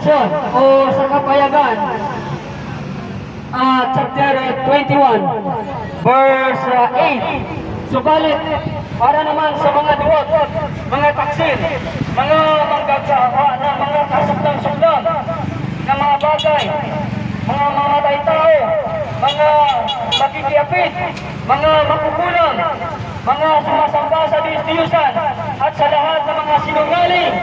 Constitution o sa kapayagan, chapter 21, verse 8. Subalit, para naman sa mga duwag, mga taksil, mga manggagawa na mga kasuklam-suklam na mga bagay, mga mamatay tao, mga makikiapit, mga makukulang, mga sumasamba sa Diyos-Diyusan, at sa lahat ng mga sinungaling,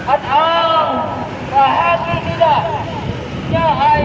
at ang kahati nila niya ay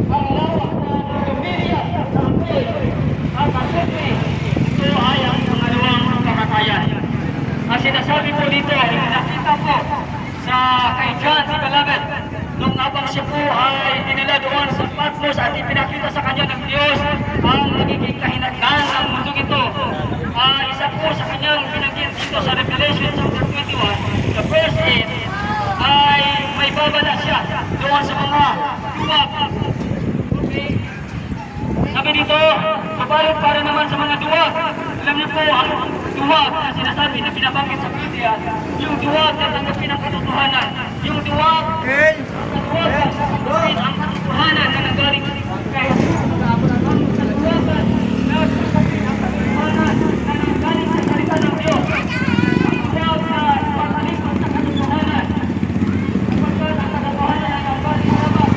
ang lawak na lumiria sa apoy at asupli. Ito ay ang pangalawang kamatayan. Ang sinasabi po dito ay nakita po sa kay John the Beloved nung abang siya po ay dinala doon sa Patmos at ipinakita sa kanya ng Diyos ang magiging kahinatnan ng mundong ito. Isa po sa kanyang pinagin dito sa Revelation chapter 21, the verse 8, ay may babala siya doon sa mga duwag. Okay? Sabi dito, kapalit para naman sa mga duwag. Alam niyo po, ang duwag na sinasabi na pinabanggit sa Biblia, yung duwag na tanggapin ang katotohanan. Yung duwag, ang katotohanan na nanggaling kay Jesus. Ang katotohanan na tanggapin ang katotohanan na nanggaling sa salita ng Diyos. Ang duwag na patalikod sa katotohanan. Kapagkat ang katotohanan ay nanggaling sa labas.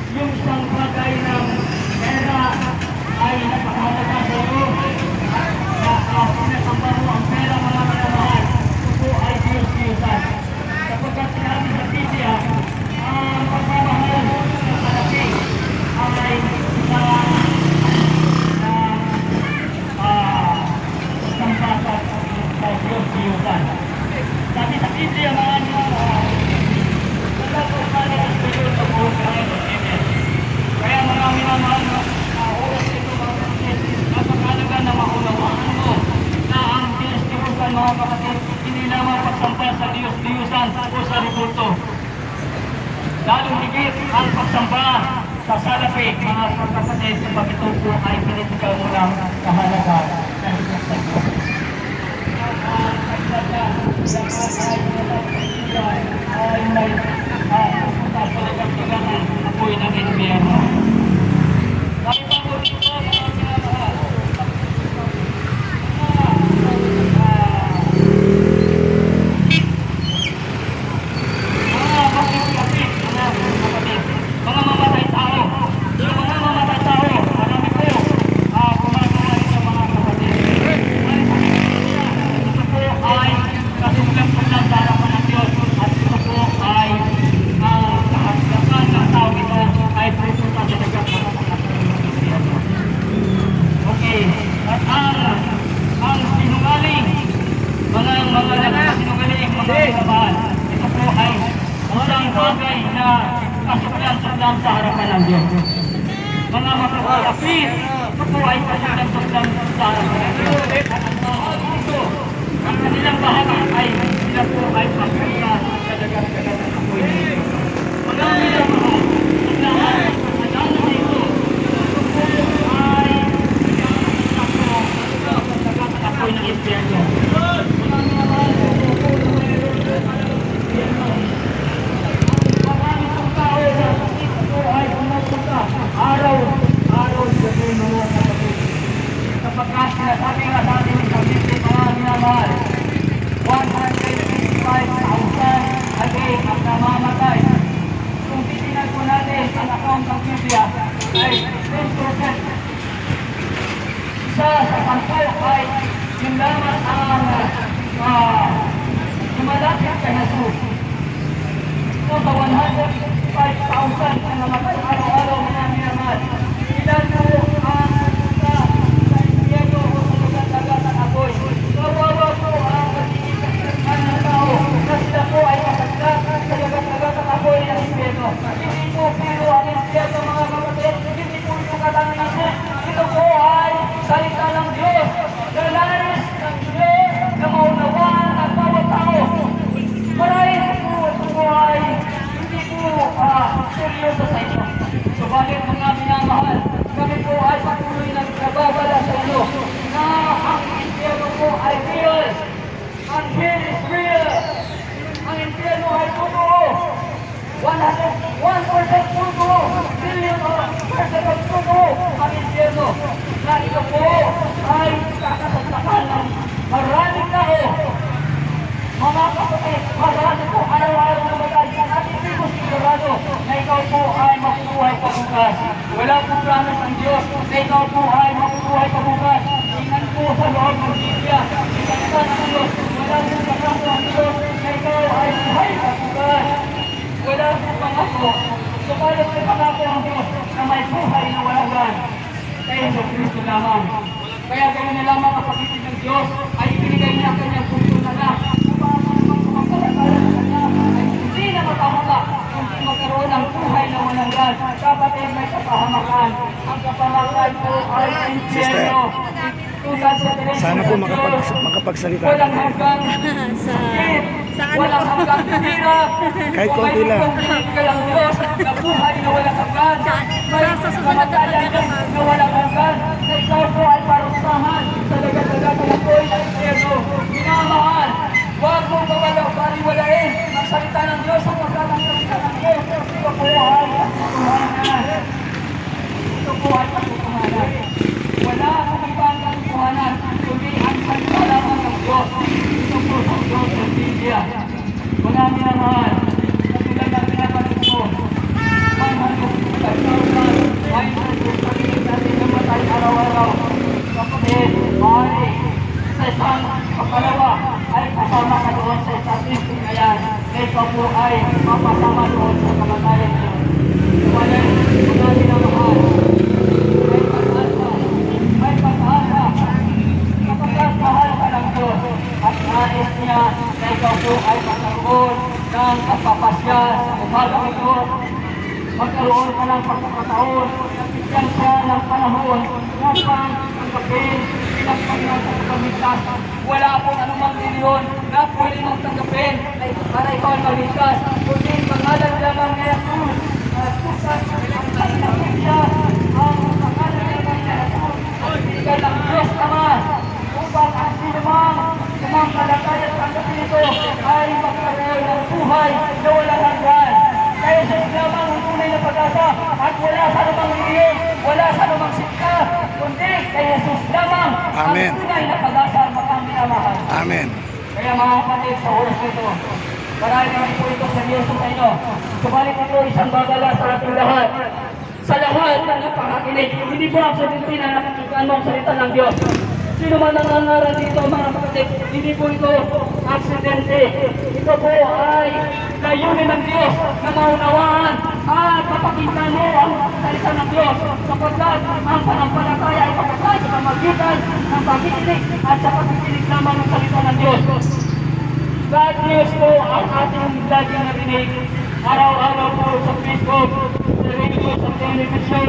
Yung isang bagay ng pera ay napakahalaga sa iyo at sinasamba mo ang pera mga minamahal. Ito ay Diyos-Diyusan. Kapagkat sinabi sa Biblia, ang pagmamahal sa malaki ay sampakat sa Diyos-Diyusan. Sabi sa Biblia, mga kaya marami naman oras ito mga kapatid, napakalaga na maunawaan mo na ang Diyos-Diyusan mga kapatid, hindi lamang pagsampa sa Diyos-Diyusan o sa ribulto. Lalong higit ang pagsampa sa salapi mga kapatid, kapag ito po ay pinitigal mo ng kahalaga sa Diyos. Ay may kapag-tiganan apoy ng impyerno. Dahil pa po dito mga minamahal, mga makikapit, mga kapatid, mga mamatay tao. Yung mga mamatay tao, marami po gumagawa ito mga kapatid. Ito po ay kasulang-sulang sa harapan ng Diyos at ito po ay kahapyakan ng tao ito ay pupunta sa dagat ng okay. At ang sinungaling, mga sinungaling, mga kabahan, ito po ay isang bagay na kasuklan-suklan sa harapan ng Diyos. Mga makakapit, ito po ay kasuklan-suklan sa harapan ng Diyos. subalit at ang bahagi ito, ang kanilang bahagi ay sila po ay papunta sa dagat-dagat ng apoy nito. Mga minamahal, ang lahat ng adalan nito, ito po ay ako sa dagat ng apoy ng impyerno. Mga minamahal, ito po na mayroon sa dagat ng impyerno. Marami pong tao na ito po ay pumupunta araw sa mga kapatid. Kapag sinasabi nga sa ating sabihin mga minamahal, 155,000 a day ang namamatay. Kung titignan po natin ang account ng Biblia ay 10%. Isa sa sampal ay yung lamang ang lumalapit kay Jesus. So sa 155,000 ang namatay araw-araw mga minamahal, ilan po ang sa impyerno o sa dagat-dagat ng apoy. Kawawa po ang magiging ng tao na sila po ay masagdat sa dagat-dagat ng apoy ng impyerno. Hindi po pero ang impyerno mga kapatid, hindi po ito katangisin. Ito po ay salita ng Diyos. Nalais ng Diyos na maunawaan ang bawat tao. Marahil po ito po ay hindi po seryoso sa inyo. Subalit mga minamahal, kami po ay patuloy na nababala sa inyo na ang impyerno po ay real. Ang hell is real. Ang impyerno ay totoo. 101% totoo. Billion percent of totoo ang impyerno. Na ito po ay kakasagsakan ng maraming tao. Mga kapatid, marami po araw-araw na magaling at hindi ko sigurado na ikaw po ay makukuhay pa bukas. Wala po promise ng Diyos na ikaw po ay makukuhay pa bukas. Tingnan po sa loob ng Biblia. Tingnan po ng Diyos. Wala po pangako ang Diyos na ikaw ay buhay pa bukas. Wala po pangako. Sumalit sa pangako ang Diyos na may buhay na walang hanggan. Kaya sa Kristo lamang. Kaya ganoon na lamang ang pag-ibig ng Diyos ay ibinigay niya ang kanyang puso na lang. Hindi na makamaka kung magkaroon ng buhay na walang hanggan. Kapatid, may kapahamakan. Ang kapahamakan po ay impyerno. Sana po makapagsalita. Walang hanggang walang hanggang hirap. Kahit konti lang. Kung may ka lang Diyos na buhay na walang hanggan. May kamatayan na walang hanggan. Na ikaw po ay parusahan sa dagat-dagat ng apoy ng impyerno. Minamahal. Huwag mong baliwalain ang salita ng Diyos ang pagkalang salita ng Diyos. Ito po ay katotohanan. Ito po ay katotohanan. Wala akong ibang katotohanan kundi ang salita lamang ng Diyos. Ito po sa Diyos ng Biblia. Mga minamahal, katulad ng pinapanood ko, 155,000 ay nagpapagiging natin namatay araw-araw. Kapatid, maaari sa isang kapalawa ay kasama ka doon sa statistic na yan na ikaw po ay mapasama doon sa kamatayan niyo. Subalit, mga minamahal, may pag-asa kapag mahal ka ng Diyos at nais niya na ikaw po ay magkaroon ng pagpapasya sa umagang ito. Magkaroon ka ng pagkakataon na bigyan siya ng panahon upang tanggapin pinagpagyan sa pagkaligtas. Wala pong anumang milyon na pwede mong tanggapin para ikaw ay maligtas. Kundi pangalan lamang ni Jesus. Susan, ang tanggapin siya ang pangalan lamang ni Jesus. Ang bigyan ng Diyos Ama upang ang sinumang kalagayan sa tanggapin ito ay magkaroon ng buhay na walang hanggan. Kaya sa lamang ang tunay na pag-asa at wala sa anumang milyon, wala sa anumang sikta, kundi kay Jesus lamang ang tunay na pag-asa at makamamahal. Amen. Kaya mga kapatid, sa oras nito, marami naman po ito seryoso sa inyo. Subalit ito isang babala sa ating lahat. Sa lahat ng napakakinig, hindi po absolutely na nakikita mo ang salita ng Diyos. Sino man ang nangaral dito mga kapatid, hindi po ito aksidente. Ito po ay layunin ng Diyos na maunawaan at mapakita mo ang salita ng Diyos sapagkat ang panampalataya ay pakasay sa pamagitan ng pakikinig at sa pakikinig naman ng salita ng Diyos. God news po ang ating lagi narinig araw-araw po sa Facebook, sa radio, sa television,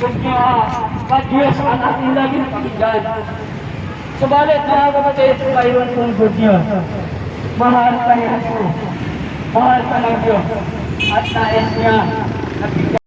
good news, bad news ang ating lagi na pakinggan. Subalit mga kapatid, mayroon pong good news. Mahal ka ni Jesus. Mahal ka ng Diyos. At nais niya na